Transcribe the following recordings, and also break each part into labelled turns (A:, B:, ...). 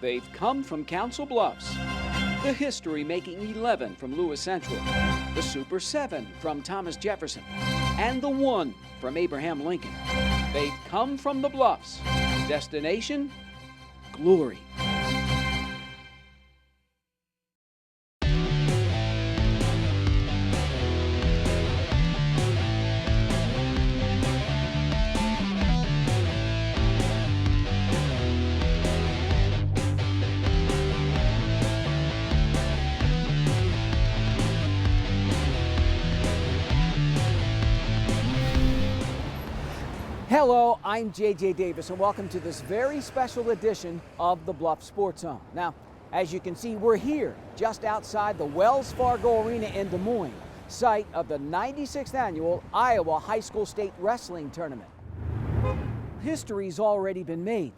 A: They've come from Council Bluffs. The history-making 11 from Lewis Central. The Super 7 from Thomas Jefferson. And the 1 from Abraham Lincoln. They've come from the Bluffs. Destination, glory. Hello, I'm JJ Davis, and welcome to this very special edition of the Bluff Sports Zone. Now, as you can see, we're here just outside the Wells Fargo Arena in Des Moines, site of the 96th annual Iowa High School State Wrestling Tournament. History's already been made.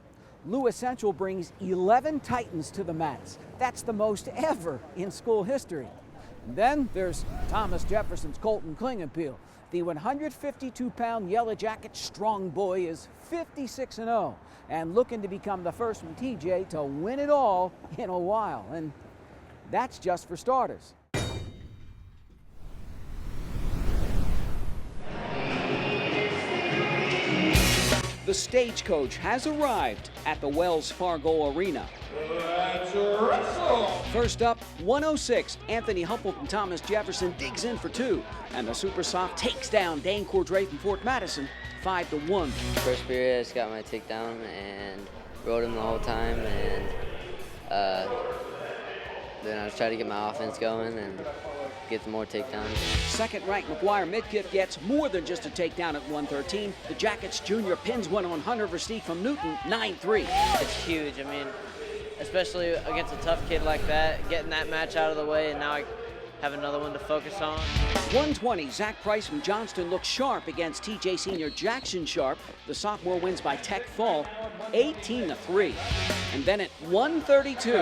A: Lewis Central brings 11 Titans to the mats. That's the most ever in school history. And then there's Thomas Jefferson's Colton Klingenpeel. The 152-pound Yellow Jacket strong boy is 56-0 and looking to become the first from TJ to win it all in a while. And that's just for starters. The stagecoach has arrived at the Wells Fargo Arena. Let's wrestle! First up, 106, Anthony Huppel from Thomas Jefferson digs in for 2. And the Super Soft takes down Dane Cordray from Fort Madison, 5-1.
B: First period, I just got my takedown and rode him the whole time. And then I was trying to get my offense going and get some more takedowns.
A: Second-ranked McGuire Midkiff gets more than just a takedown at 113. The Jackets Jr. pins one on Hunter Versteeg from Newton, 9-3.
C: It's huge. I mean, especially against a tough kid like that, getting that match out of the way, and now I have another one to focus on.
A: 120, Zach Price from Johnston looks sharp against TJ senior Jackson Sharp. The sophomore wins by tech fall, 18-3. And then at 132,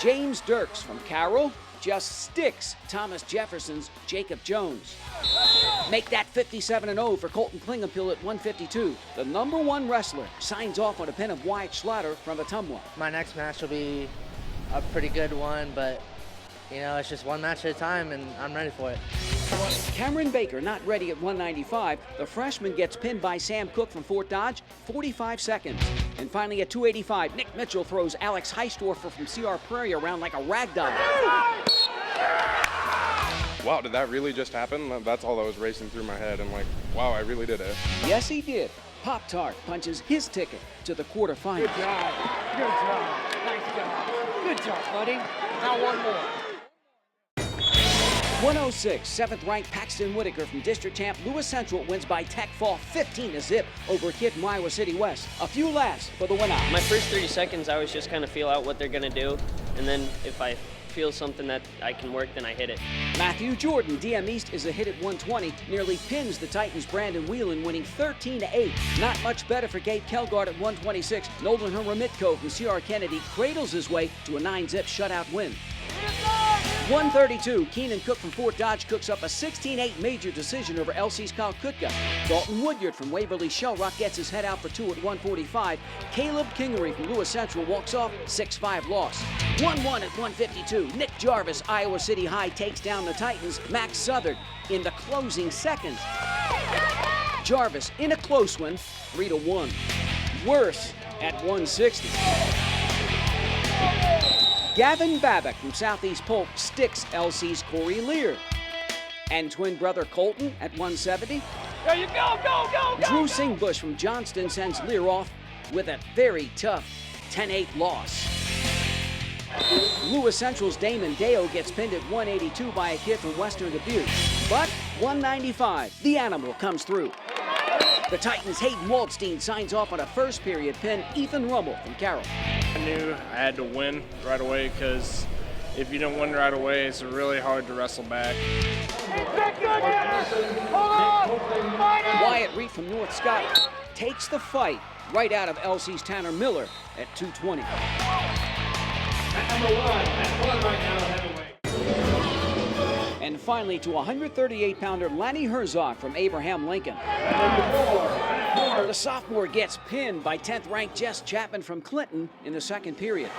A: James Dirks from Carroll just sticks Thomas Jefferson's Jacob Jones. Make that 57-0 for Colton Klingenpeel at 152. The #1 wrestler signs off on a pin of Wyatt Schlatter from Ottumwa.
C: My next match will be a pretty good one, but you know, it's just one match at a time, and I'm ready for it.
A: Cameron Baker not ready at 195. The freshman gets pinned by Sam Cook from Fort Dodge, 45 seconds. And finally at 285, Nick Mitchell throws Alex Heistorfer from CR Prairie around like a rag doll.
D: Wow, did that really just happen? That's all that was racing through my head. I'm like, wow, I really did it.
A: Yes, he did. Pop-Tart punches his ticket to the quarterfinals.
E: Good job. Good job. Nice job. Good job, buddy. Now one more.
A: 106, 7th-ranked Paxton Whitaker from District Champ Lewis Central wins by tech fall 15-0 over a kid from Iowa City West. A few laughs for the winner.
F: My first 30 seconds, I always just kind of feel out what they're going to do, and then if I feel something that I can work, then I hit it.
A: Matthew Jordan, DM East, is a hit at 120, nearly pins the Titans' Brandon Whelan, winning 13-8. Not much better for Gabe Kelgard at 126. Nolan Haramitko from CR Kennedy cradles his way to a 9-zip shutout win. 132, Keenan Cook from Fort Dodge cooks up a 16-8 major decision over LC's Kyle Kutka. Dalton Woodyard from Waverly Shell Rock gets his head out for 2 at 145. Caleb Kingery from Lewis Central walks off, 6-5 loss. 1-1 at 152, Nick Jarvis, Iowa City High takes down the Titans. Max Southard in the closing seconds. Jarvis in a close one, 3-1. Worse at 160. Gavin Babbitt from Southeast Polk sticks LC's Corey Lear. And twin brother Colton at 170.
E: There you go, go!
A: Drew Singbush from Johnston sends Lear off with a very tough 10-8 loss. Lewis Central's Damon Deo gets pinned at 182 by a kid from Western Dubuque. But 195, the animal comes through. The Titans' Hayden Waldstein signs off on a first period pin. Ethan Rummel from Carroll.
G: I knew I had to win right away because if you don't win right away, it's really hard to wrestle back.
A: Wyatt Reed from North Scott takes the fight right out of LC's Tanner Miller at 220. And finally to 138-pounder Lanny Herzog from Abraham Lincoln. The sophomore gets pinned by 10th-ranked Jess Chapman from Clinton in the second period.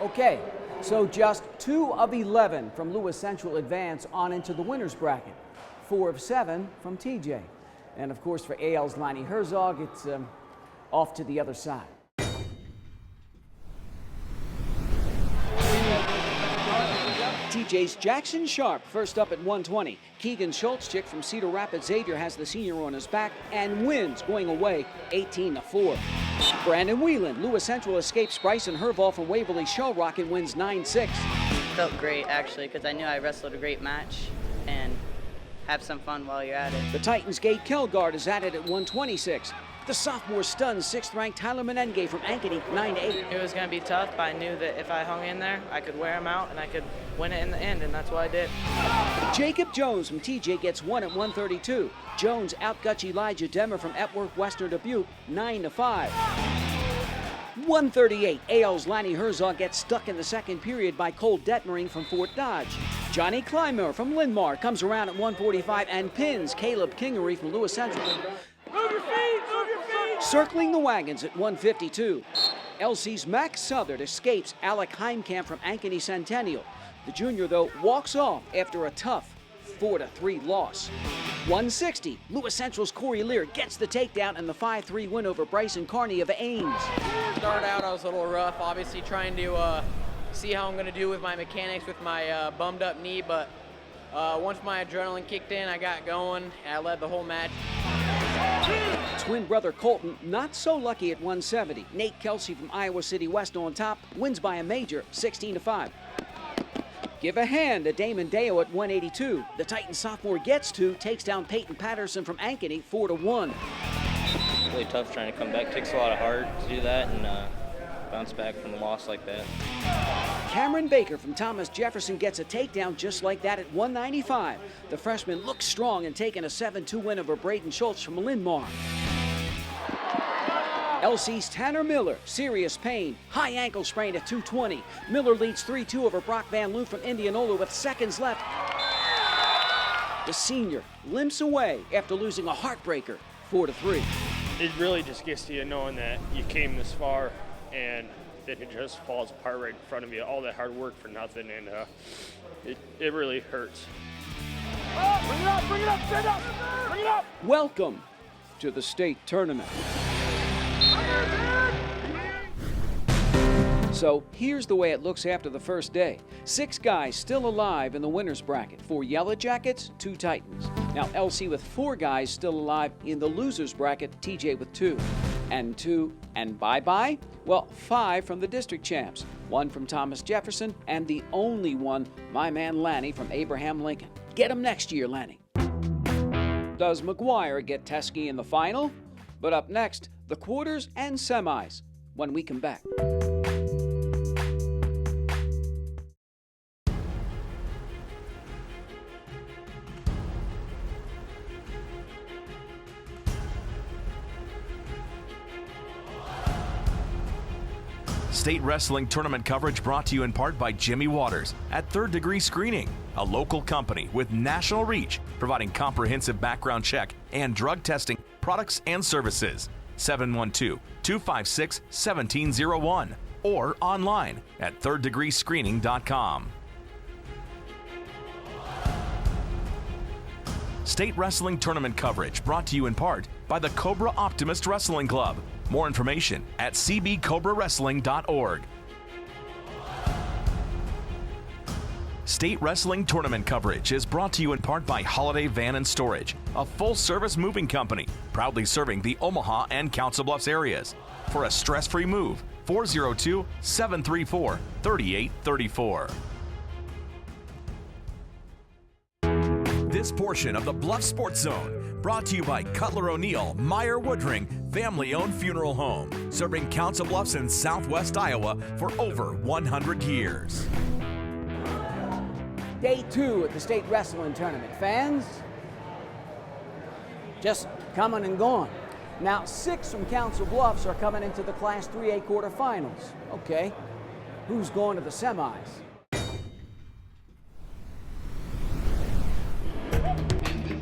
A: Okay, so just 2 of 11 from Lewis Central advance on into the winner's bracket. 4 of 7 from TJ. And of course for AL's Lonnie Herzog, it's off to the other side. TJ's Jackson Sharp first up at 120. Keegan Schultzchick from Cedar Rapids Xavier has the senior on his back and wins, going away 18-4. Brandon Whelan, Lewis Central escapes Bryson Herval from Waverly Shellrock and wins 9-6.
H: Felt great actually because I knew I wrestled a great match and have some fun while you're at it.
A: The Titans' Gate Kelgard is at it at 126. The sophomore stuns 6th-ranked Tyler Menenge from Ankeny 9-8.
C: It was going to be tough, but I knew that if I hung in there, I could wear him out and I could win it in the end, and that's what I did.
A: Jacob Jones from TJ gets 1 at 132. Jones outguts Elijah Demmer from Epworth Western Dubuque 9-5. 138, AL's Lanny Herzog gets stuck in the second period by Cole Detmering from Fort Dodge. Johnny Clymer from Linn-Mar comes around at 145 and pins Caleb Kingery from Lewis Central.
E: Move your feet, move your feet.
A: Circling the wagons at 152. LC's Max Southard escapes Alec Heimkamp from Ankeny Centennial. The junior, though, walks off after a tough 4-3 loss. 160, Lewis Central's Corey Lear gets the takedown and the 5-3 win over Bryson Carney of Ames.
I: Started out, I was a little rough, obviously trying to see how I'm going to do with my mechanics with my bummed up knee, but once my adrenaline kicked in, I got going, and I led the whole match.
A: Twin brother Colton not so lucky at 170. Nate Kelsey from Iowa City West on top, wins by a major 16-5. Give a hand to Damon Deo at 182. The Titan sophomore gets 2, takes down Peyton Patterson from Ankeny 4-1.
J: Really tough trying to come back. Takes a lot of heart to do that and bounce back from a loss like that.
A: Cameron Baker from Thomas Jefferson gets a takedown just like that at 195. The freshman looks strong and taking a 7-2 win over Braden Schultz from Linn-Mar. LC's Tanner Miller, serious pain, high ankle sprain at 220. Miller leads 3-2 over Brock Van Loo from Indianola with seconds left. The senior limps away after losing a heartbreaker 4-3.
G: It really just gets to you knowing that you came this far and then it just falls apart right in front of you. All that hard work for nothing, and it really hurts.
E: Oh, bring it up, bring it up, stand up, bring it up.
A: Welcome to the state tournament. So here's the way it looks after the first day. 6 guys still alive in the winner's bracket. 4 Yellow Jackets, 2 Titans. Now LC with 4 guys still alive in the loser's bracket, TJ with 2. And 2, and bye-bye? Well, 5 from the district champs. 1 from Thomas Jefferson, and the only one, my man Lanny from Abraham Lincoln. Get him next year, Lanny. Does McGuire get Teskey in the final? But up next, the quarters and semis when we come back.
K: State Wrestling Tournament coverage brought to you in part by Jimmy Waters at Third Degree Screening, a local company with national reach, providing comprehensive background check and drug testing products and services. 712-256-1701 or online at thirddegreescreening.com. State Wrestling Tournament coverage brought to you in part by the Cobra Optimist Wrestling Club. More information at cbcobrawrestling.org. State Wrestling Tournament coverage is brought to you in part by Holiday Van and Storage, a full-service moving company proudly serving the Omaha and Council Bluffs areas. For a stress-free move, 402-734-3834. This portion of the Bluff Sports Zone brought to you by Cutler O'Neill, Meyer Woodring, family-owned funeral home, serving Council Bluffs in southwest Iowa for over 100 years.
A: Day 2 at the State Wrestling Tournament. Fans, just coming and gone. Now 6 from Council Bluffs are coming into the Class 3A quarterfinals. Okay, who's going to the semis?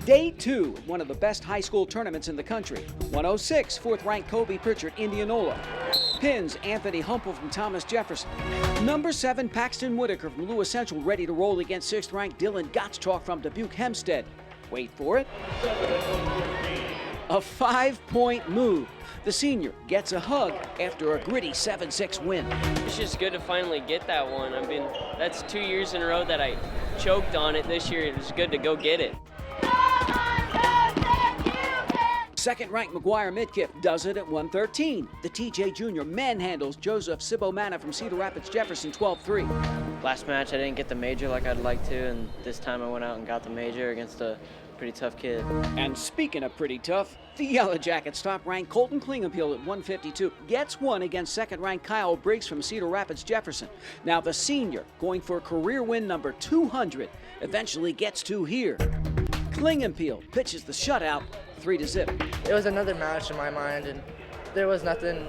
A: Day 2 at one of the best high school tournaments in the country. 106, fourth-ranked Kobe Pritchard, Indianola. Pins Anthony Humpel from Thomas Jefferson. Number 7, Paxton Whitaker from Lewis Central, ready to roll against 6th-ranked Dylan Gottschalk from Dubuque Hempstead. Wait for it. A 5-point move. The senior gets a hug after a gritty 7-6 win.
F: It's just good to finally get that one. I mean, that's 2 years in a row that I choked on it. This year it was good to go get it.
A: Second-ranked McGuire Midkiff does it at 113. The TJ Jr. manhandles Joseph Sibomana from Cedar Rapids Jefferson 12-3.
C: Last match I didn't get the major like I'd like to, and this time I went out and got the major against a pretty tough kid.
A: And speaking of pretty tough, the Yellow Jackets top-ranked Colton Klingenpeel at 152 gets one against second-ranked Kyle Briggs from Cedar Rapids Jefferson. Now the senior, going for career win number 200, eventually gets 2 here. Klingenpeel pitches the shutout 3-0.
L: It was another match in my mind, and there was nothing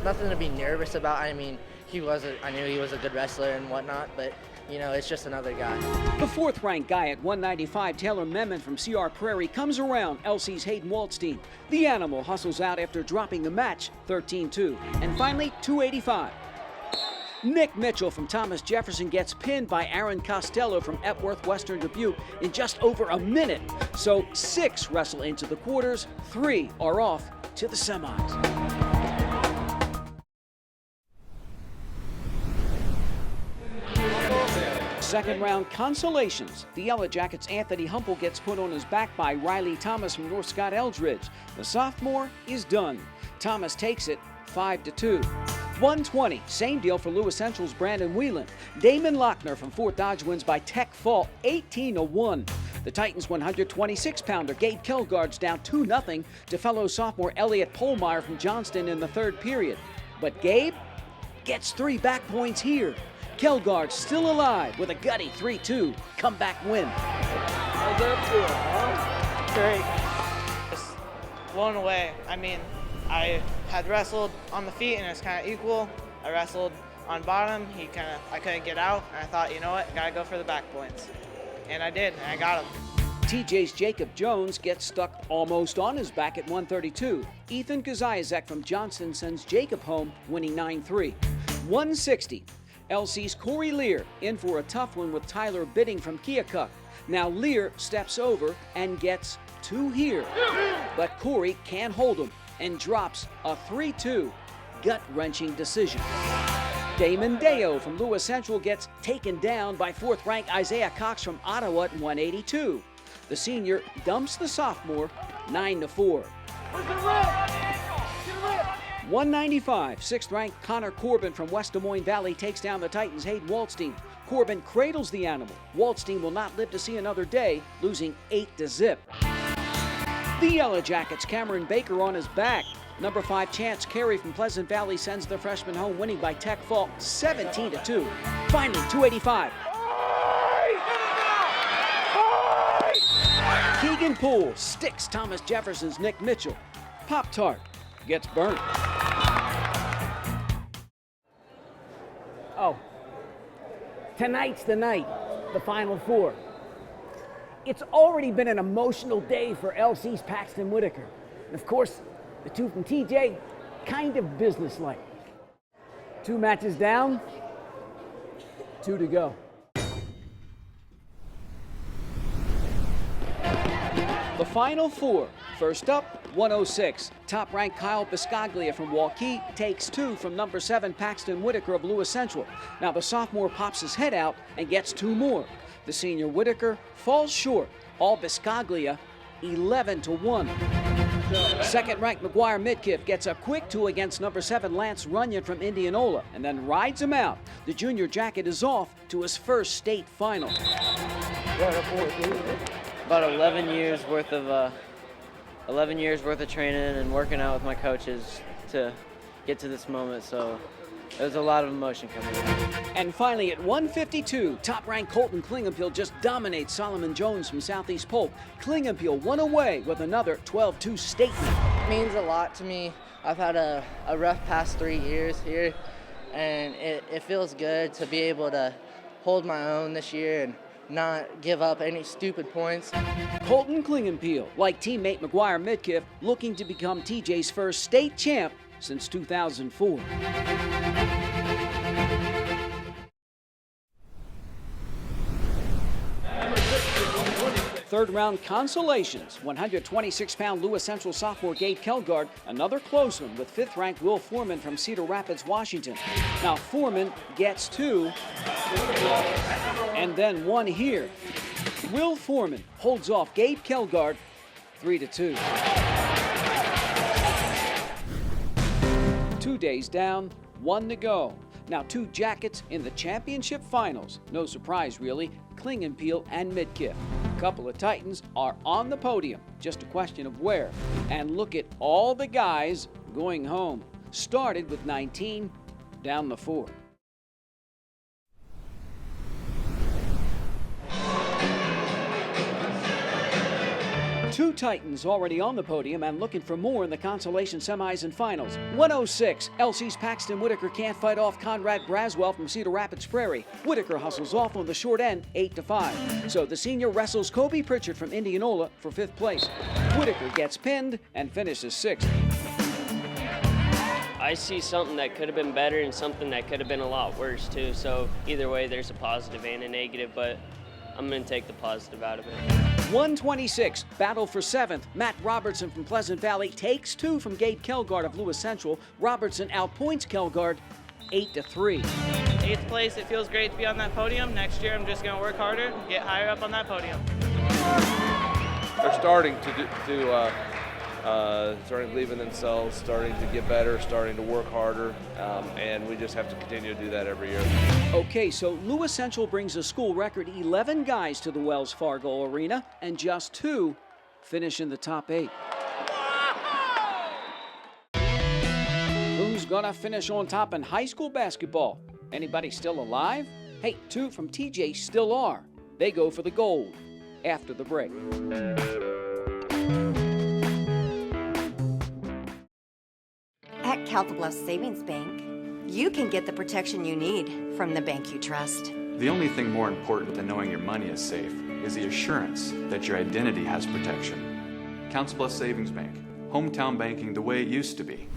L: to be nervous about. I mean, I knew he was a good wrestler and whatnot, but you know, it's just another guy.
A: The fourth-ranked guy at 195, Taylor Memon from CR Prairie, comes around LC's Hayden Waldstein. The Animal hustles out after dropping the match 13-2. And finally, 285. Nick Mitchell from Thomas Jefferson gets pinned by Aaron Costello from Epworth Western Dubuque in just over a minute. So 6 wrestle into the quarters, 3 are off to the semis. Second round consolations. The Yellow Jackets' Anthony Humpel gets put on his back by Riley Thomas from North Scott Eldridge. The sophomore is done. Thomas takes it 5-2. 120, same deal for Lewis Central's Brandon Whelan. Damon Lochner from Fort Dodge wins by tech fault 18-1. The Titans' 126-pounder Gabe Kelgard's down 2-0 to fellow sophomore Elliot Polmeyer from Johnston in the third period. But Gabe gets 3 back points here. Kelgard still alive with a gutty 3-2 comeback win.
M: How's that feel, huh?
N: Great. Just blown away. I mean, I had wrestled on the feet and it was kind of equal. I wrestled on bottom. I couldn't get out, and I thought, you know what, gotta go for the back points. And I did, and I got them.
A: TJ's Jacob Jones gets stuck almost on his back at 132. Ethan Kazayazek from Johnston sends Jacob home, winning 9-3. 160. LC's Corey Lear in for a tough one with Tyler Bidding from Keokuk. Now Lear steps over and gets 2 here. But Corey can't hold him and drops a 3-2 gut-wrenching decision. Damon Deo from Lewis Central gets taken down by 4th-ranked Isaiah Cox from Ottawa at 182. The senior dumps the sophomore 9-4. 195, 6th-ranked Connor Corbin from West Des Moines Valley takes down the Titans' Hayden Waldstein. Corbin cradles the animal. Waldstein will not live to see another day, losing 8-0. The Yellow Jackets' Cameron Baker on his back. Number 5, Chance Carey from Pleasant Valley sends the freshman home, winning by tech fault 17-2. Finally, 285. Keegan Poole sticks Thomas Jefferson's Nick Mitchell. Pop-Tart gets burnt.
E: Oh, tonight's the night, the Final Four. It's already been an emotional day for LC's Paxton Whitaker. And of course, the 2 from TJ, kind of businesslike. 2 matches down, 2 to go.
A: The Final Four. First up, 106. Top-ranked Kyle Biscaglia from Waukee takes 2 from number 7 Paxton Whitaker of Lewis Central. Now the sophomore pops his head out and gets 2 more. The senior Whitaker falls short. All Biscaglia 11-1. Second-ranked McGuire Midkiff gets a quick 2 against number 7 Lance Runyon from Indianola and then rides him out. The junior jacket is off to his first state final.
C: About 11 years worth of training and working out with my coaches to get to this moment, so there's a lot of emotion coming out.
A: And finally at 152, top-ranked Colton Klingenpeel just dominates Solomon Jones from Southeast Polk. Klingenpeel won away with another 12-2 statement.
L: It means a lot to me. I've had a rough past 3 years here, and it feels good to be able to hold my own this year and not give up any stupid points.
A: Colton Klingenpeel, like teammate McGuire Midkiff, looking to become TJ's first state champ since 2004. Third round consolations, 126-pound Lewis Central sophomore Gabe Kelgard, another close one with 5th-ranked Will Foreman from Cedar Rapids, Washington. Now Foreman gets 2, and then 1 here. Will Foreman holds off Gabe Kelgard 3-2. 2 days down, 1 to go. Now 2 jackets in the championship finals. No surprise, really. Klingenpeel and Midkiff. A couple of Titans are on the podium. Just a question of where. And look at all the guys going home. Started with 19, down the 4. Two Titans already on the podium and looking for more in the consolation semis and finals. 106, LC's Paxton Whitaker can't fight off Conrad Braswell from Cedar Rapids Prairie. Whitaker hustles off on the short end, 8-5. So the senior wrestles Kobe Pritchard from Indianola for 5th place. Whitaker gets pinned and finishes 6th.
F: I see something that could have been better and something that could have been a lot worse too. So either way, there's a positive and a negative, but I'm going to take the positive out of it.
A: 126, battle for 7th. Matt Robertson from Pleasant Valley takes 2 from Gabe Kelgard of Lewis Central. Robertson outpoints Kelgard 8-3.
N: 8th place, it feels great to be on that podium. Next year, I'm just going to work harder, get higher up on that podium.
O: They're starting starting to believe in themselves, starting to get better, starting to work harder, and we just have to continue to do that every year.
A: Okay, so Lewis Central brings a school record 11 guys to the Wells Fargo Arena, and just 2 finish in the top 8. Who's gonna finish on top in high school basketball? Anybody still alive? Hey, 2 from TJ still are. They go for the gold after the break.
P: At Bluffs Savings Bank, you can get the protection you need from the bank you trust.
Q: The only thing more important than knowing your money is safe is the assurance that your identity has protection. Bluffs Savings Bank, hometown banking the way it used to be.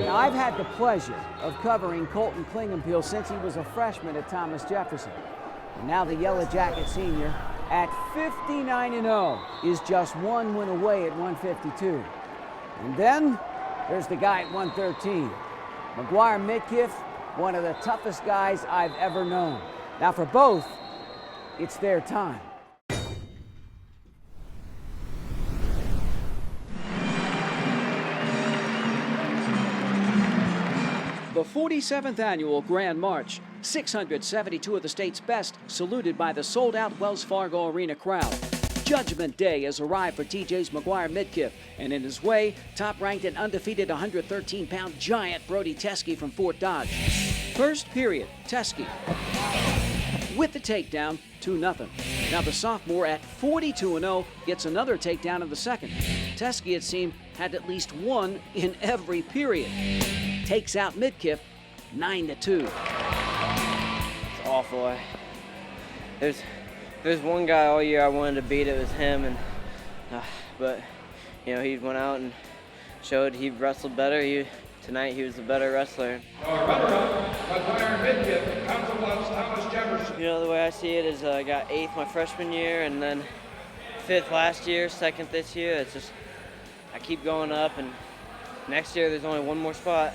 A: Now, I've had the pleasure of covering Colton Klingenpeel since he was a freshman at Thomas Jefferson. And now the Yellow Jacket senior at 59-0 is just 1 win away at 152. And then there's the guy at 113. McGuire Midkiff, one of the toughest guys I've ever known. Now for both, it's their time. The 47th annual Grand March, 672 of the state's best saluted by the sold-out Wells Fargo Arena crowd. Judgment Day has arrived for TJ's McGuire Midkiff, and in his way, top-ranked and undefeated 113-pound giant Brody Teske from Fort Dodge. First period, Teske with the takedown, 2-0. Now the sophomore at 42-0 gets another takedown in the second. Teske, it seemed, had at least 1 in every period. Takes out Midkiff 9-2.
C: It's awful. There's one guy all year I wanted to beat. It was him, and but you know, he went out and showed he wrestled better. Tonight he was the better wrestler. You know, the way I see it is I got 8th my freshman year, and then 5th last year, 2nd this year. It's just I keep going up, and next year there's only 1 more spot.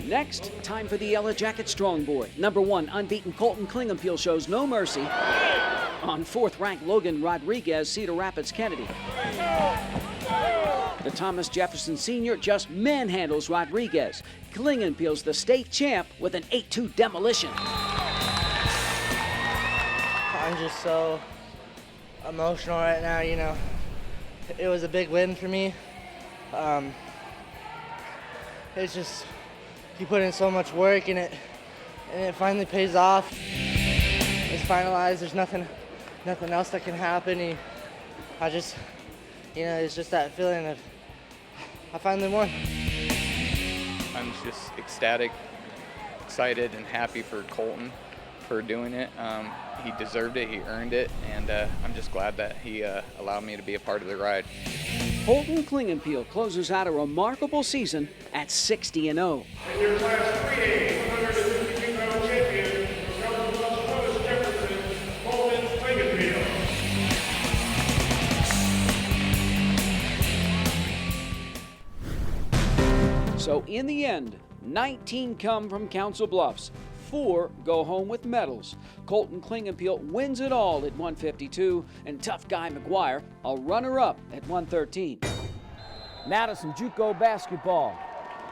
A: Next, time for the Yellow Jacket Strong Boy. Number 1, unbeaten Colton Klingenpeel shows no mercy on 4th-ranked Logan Rodriguez, Cedar Rapids Kennedy. The Thomas Jefferson senior just manhandles Rodriguez. Klingenpeel's the state champ with an 8-2 demolition.
L: I'm just so emotional right now, you know. It was a big win for me. It's just, you put in so much work and it finally pays off. It's finalized, there's nothing else that can happen. I just, you know, it's just that feeling of, I finally won.
R: I'm just ecstatic, excited and happy for Colton for doing it. He deserved it, he earned it, and I'm just glad that he allowed me to be a part of the ride.
A: Holden Klingenpeel closes out a remarkable season at 60-0.
S: And your Class 3A 152-pound champion from Bluffs, Jefferson, Holden Klingenpeel.
A: So in the end, 19 come from Council Bluffs. 4 go home with medals. Colton Klingenpeel wins it all at 152, and Tough Guy McGuire a runner-up at 113. Now to some JUCO basketball.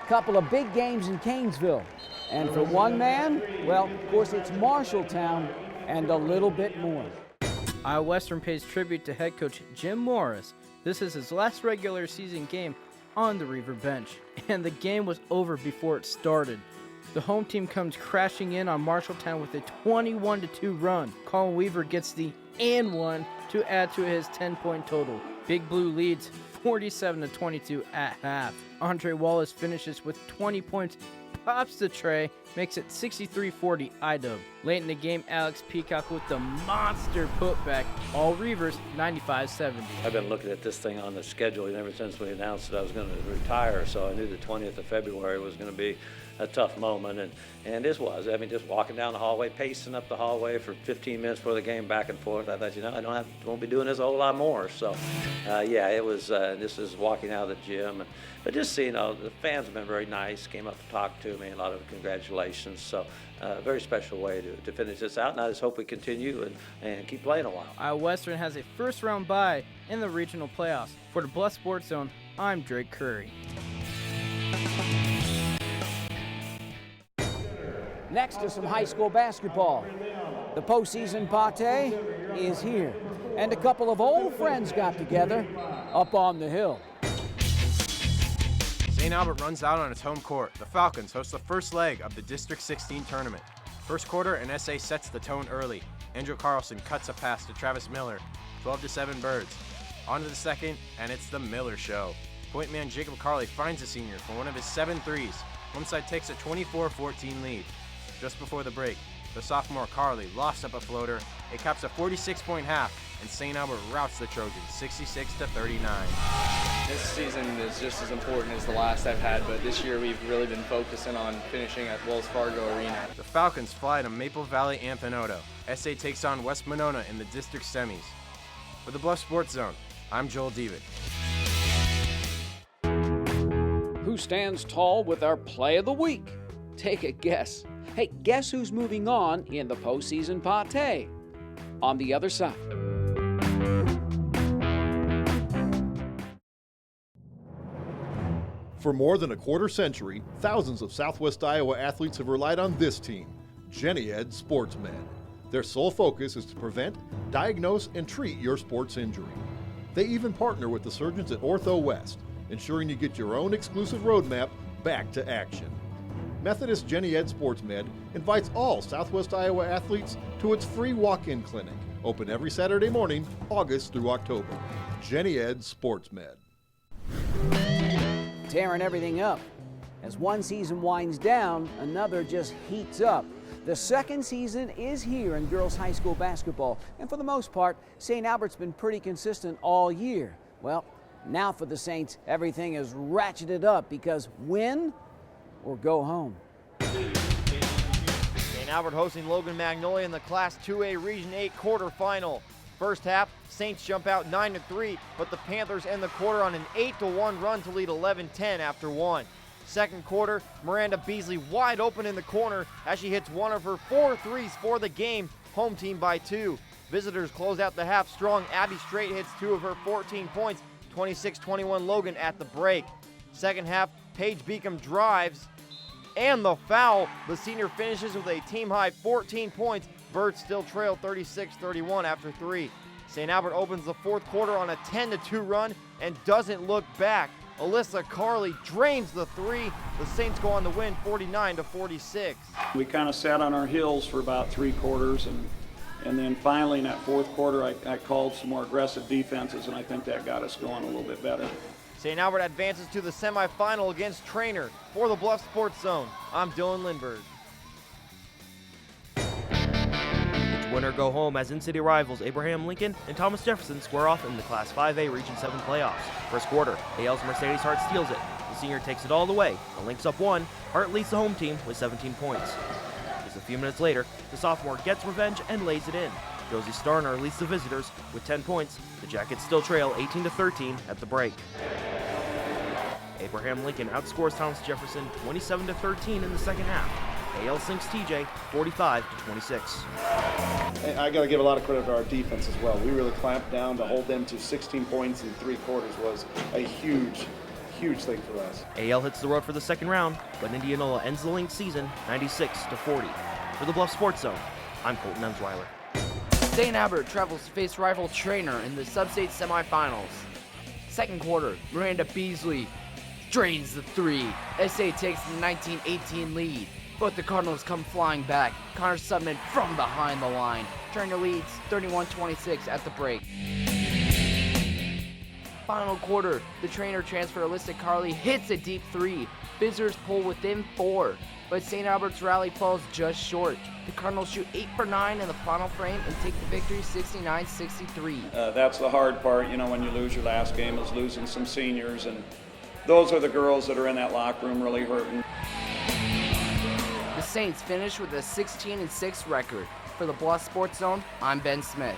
A: Couple of big games in Canesville. And for one man, well, of course, it's Marshalltown and a little bit more.
T: Iowa Western pays tribute to head coach Jim Morris. This is his last regular season game on the Reaver bench, and the game was over before it started. The home team comes crashing in on Marshalltown with a 21-2 run. Colin Weaver gets the and one to add to his 10-point total. Big Blue leads 47-22 at half. Andre Wallace finishes with 20 points, pops the tray, makes it 63-40 IDub. Late in the game, Alex Peacock with the monster putback. All Reavers 95-70.
U: I've been looking at this thing on the schedule ever since we announced that I was going to retire, so I knew the 20th of February was going to be a tough moment, and this was. I mean, just walking down the hallway, pacing up the hallway for 15 minutes before the game, back and forth. I thought, you know, won't be doing this a whole lot more. So, yeah, it was. This is walking out of the gym, but just seeing, the fans have been very nice. Came up to talk to me. A lot of congratulations. So, very special way to finish this out, and I just hope we continue and keep playing a while.
T: Iowa Western has a first-round bye in the regional playoffs. For the Bluffs Sports Zone, I'm Drake Curry.
A: Next to some high school basketball. The postseason pate is here, and a couple of old friends got together up on the hill.
V: St. Albert runs out on its home court. The Falcons host the first leg of the District 16 tournament. First quarter, and SA sets the tone early. Andrew Carlson cuts a pass to Travis Miller, 12-7 Birds. On to the second, and it's the Miller show. Point man Jacob Carley finds the senior for one of his 7 threes. Home side takes a 24-14 lead. Just before the break, the sophomore Carley lofts up a floater. It caps a 46-point half, and St. Albert routs the Trojans 66-39.
W: This season is just as important as the last I've had, but this year we've really been focusing on finishing at Wells Fargo Arena.
V: The Falcons fly to Maple Valley Ampanoto. SA takes on West Monona in the district semis. For the Bluff Sports Zone, I'm Joel Devitt.
A: Who stands tall with our play of the week? Take a guess. Hey, guess who's moving on in the postseason pate? On the other side.
X: For more than a quarter century, thousands of Southwest Iowa athletes have relied on this team, Jenny Ed SportsMed. Their sole focus is to prevent, diagnose, and treat your sports injury. They even partner with the surgeons at Ortho West, ensuring you get your own exclusive roadmap back to action. Methodist Jenny Ed SportsMed invites all Southwest Iowa athletes to its free walk-in clinic, open every Saturday morning, August through October. Jenny Ed SportsMed.
A: Tearing everything up. As one season winds down, another just heats up. The second season is here in girls high school basketball, and for the most part, St. Albert's been pretty consistent all year. Well, now for the Saints, everything is ratcheted up because win or go home.
Y: St. Albert hosting Logan Magnolia in the Class 2A Region 8 quarterfinal. First half, Saints jump out 9-3, but the Panthers end the quarter on an 8-1 run to lead 11-10 after 1. Second quarter, Miranda Beasley wide open in the corner as she hits one of her 4 threes for the game, home team by 2. Visitors close out the half strong. Abby Strait hits 2 of her 14 points, 26-21 Logan at the break. Second half, Paige Beacom drives, and the foul. The senior finishes with a team-high 14 points. Birds still trail 36-31 after 3. St. Albert opens the fourth quarter on a 10-2 run and doesn't look back. Alyssa Carley drains the 3. The Saints go on to win 49-46.
Z: We kind of sat on our heels for about 3 quarters, and then finally in that fourth quarter I called some more aggressive defenses, and I think that got us going a little bit better.
Y: St. Albert advances to the semifinal against Trainer. For the Bluff Sports Zone, I'm Dylan Lindberg.
B: winner go home as in-city rivals Abraham Lincoln and Thomas Jefferson square off in the Class 5A Region 7 playoffs. First quarter, AL's Mercedes Hart steals it. The senior takes it all the way. The Lynx up 1. Hart leads the home team with 17 points. Just a few minutes later, the sophomore gets revenge and lays it in. Josie Starner leads the visitors with 10 points. The Jackets still trail 18-13 at the break. Abraham Lincoln outscores Thomas Jefferson 27-13 in the second half. AL sinks TJ 45-26.
D: I got to give a lot of credit to our defense as well. We really clamped down to hold them to 16 points in 3 quarters was a huge thing for us.
B: AL hits the road for the second round, but Indianola ends the Lynx season 96-40. For the Bluff Sports Zone, I'm Colton Emsweiler.
G: St. Albert travels to face rival Trainer in the sub-state semifinals. Second quarter, Miranda Beasley drains the 3. SA takes the 19-18 lead, but the Cardinals come flying back. Connor Subman from behind the line. Trainer leads 31-26 at the break. Final quarter, the Trainer transfer Alyssa Carley hits a deep 3. Visitors pull within 4, but St. Albert's rally falls just short. The Cardinals shoot 8 for 9 in the final frame and take the victory 69-63.
Z: That's the hard part, you know, when you lose your last game, is losing some seniors, and those are the girls that are in that locker room really hurting.
G: The Saints finish with a 16-6 record. For the Bluffs Sports Zone, I'm Ben Smith.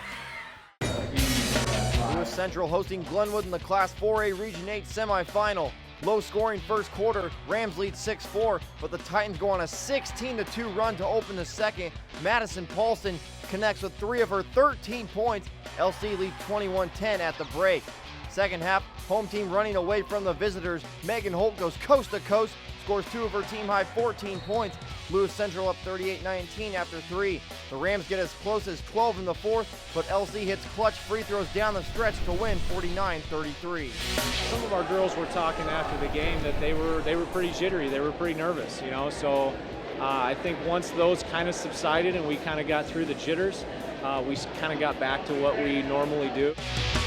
Y: Lewis Central hosting Glenwood in the Class 4A Region 8 semifinal. Low-scoring first quarter, Rams lead 6-4, but the Titans go on a 16-2 run to open the second. Madison Paulson connects with 3 of her 13 points. LC lead 21-10 at the break. Second half, home team running away from the visitors. Megan Holt goes coast to coast, scores 2 of her team-high 14 points. Lewis Central up 38-19 after 3. The Rams get as close as 12 in the fourth, but LC hits clutch free throws down the stretch to win 49-33.
H: Some of our girls were talking after the game that they were pretty jittery, they were pretty nervous, you know. So I think once those kind of subsided and we kind of got through the jitters, we kind of got back to what we normally do.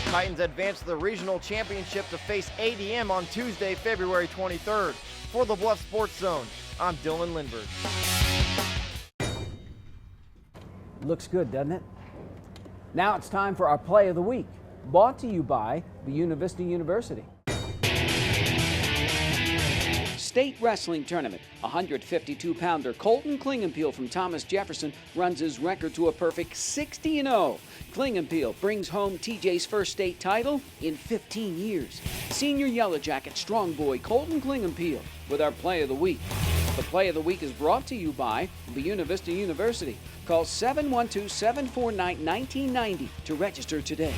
Y: Titans advance to the regional championship to face ADM on Tuesday, February 23rd. For the Bluff Sports Zone, I'm Dylan Lindbergh.
A: Looks good, doesn't it? Now it's time for our Play of the Week, brought to you by the Univista University. State Wrestling Tournament. 152-pounder Colton Klingenpeel from Thomas Jefferson runs his record to a perfect 60-0. Klingenpeel brings home TJ's first state title in 15 years. Senior Yellow Jacket strong boy Colton Klingenpeel with our Play of the Week. The Play of the Week is brought to you by the Univista University. Call 712-749-1990 to register today.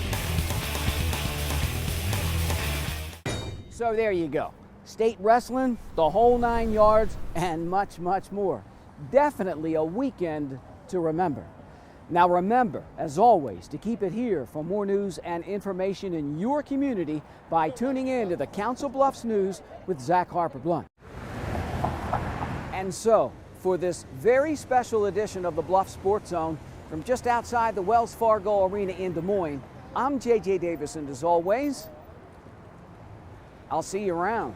A: So there you go. State wrestling, the whole 9 yards, and much, much more. Definitely a weekend to remember. Now remember, as always, to keep it here for more news and information in your community by tuning in to the Council Bluffs News with Zach Harper Blunt. And so, for this very special edition of the Bluff Sports Zone from just outside the Wells Fargo Arena in Des Moines, I'm JJ Davis, and as always, I'll see you around.